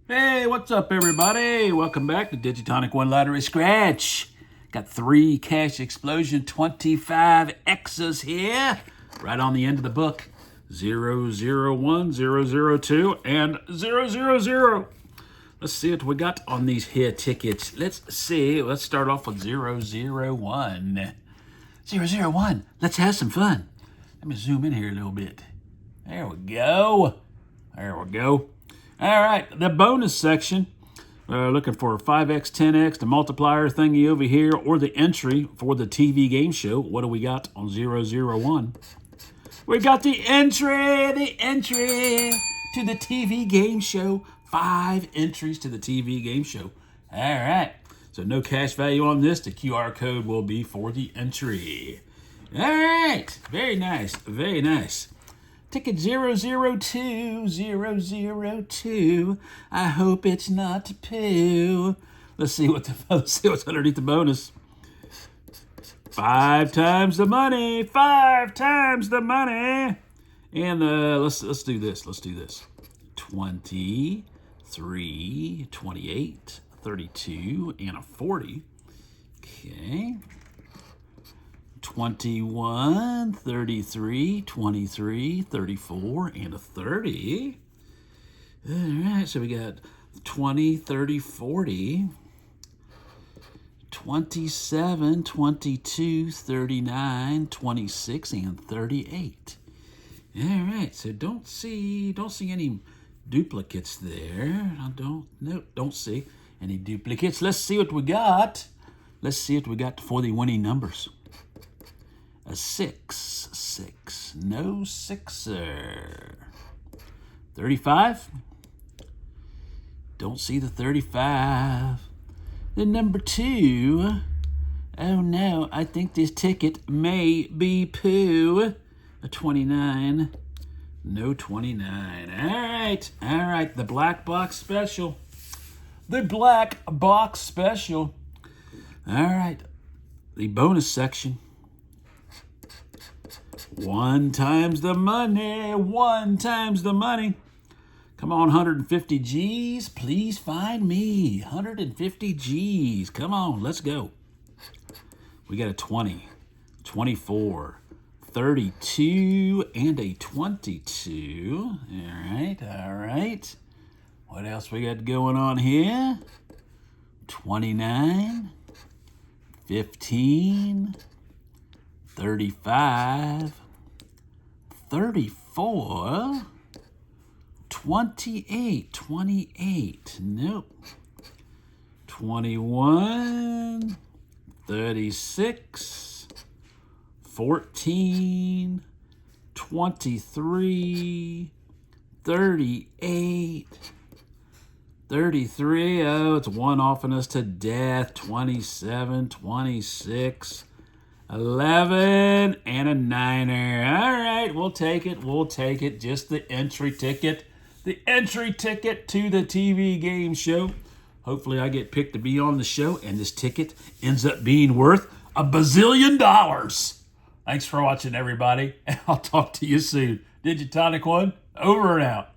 Hey, what's up, everybody? Welcome back to Digitonic One Lottery Scratch. Got 3 Cash Explosion 25 X's here, right on the end of the book. 001, 002, and 000. Let's see what we got on these here tickets. Let's see. Let's start off with 001. 001. Let's have some fun. Let me zoom in here a little bit. There we go. There we go. All right, the bonus section. Looking for 5x, 10x, the multiplier thingy over here, or the entry for the TV game show. What do we got on 001? We got the entry to the TV game show. 5 entries to the TV game show. All right, so no cash value on this. The QR code will be for the entry. All right, very nice, very nice. Ticket 002, 002. I hope it's not poo. Let's see what's underneath the bonus. 5 times the money. 5 times the money. And let's do this. Let's do this. 23, 28, 32, and a 40. Okay. 21, 33, 23, 34, and a 30. All right, so we got 20, 30, 40, 27, 22, 39, 26, and 38. All right, so don't see any duplicates there. Don't see any duplicates. Let's see what we got. Let's see what we got for the winning numbers. A 6, no 6er. 35, don't see the 35. The number 2, oh no, I think this ticket may be poo. A 29, no 29. All right, the black box special. The black box special. All right, the bonus section. 1 times the money, 1 times the money. Come on, 150 G's, please find me. 150 G's, come on, let's go. We got a 20, 24, 32, and a 22. All right. What else we got going on here? 29, 15, 35, 34, 28, nope. 21, 36, 14, 23, 38, 33, oh, it's one offing us to death. 27, 26, 11, and a 9er. All right, we'll take it. Just the entry ticket. The entry ticket to the TV game show. Hopefully I get picked to be on the show, and this ticket ends up being worth $1 bazillion. Thanks for watching, everybody, and I'll talk to you soon. Digitonic One, over and out.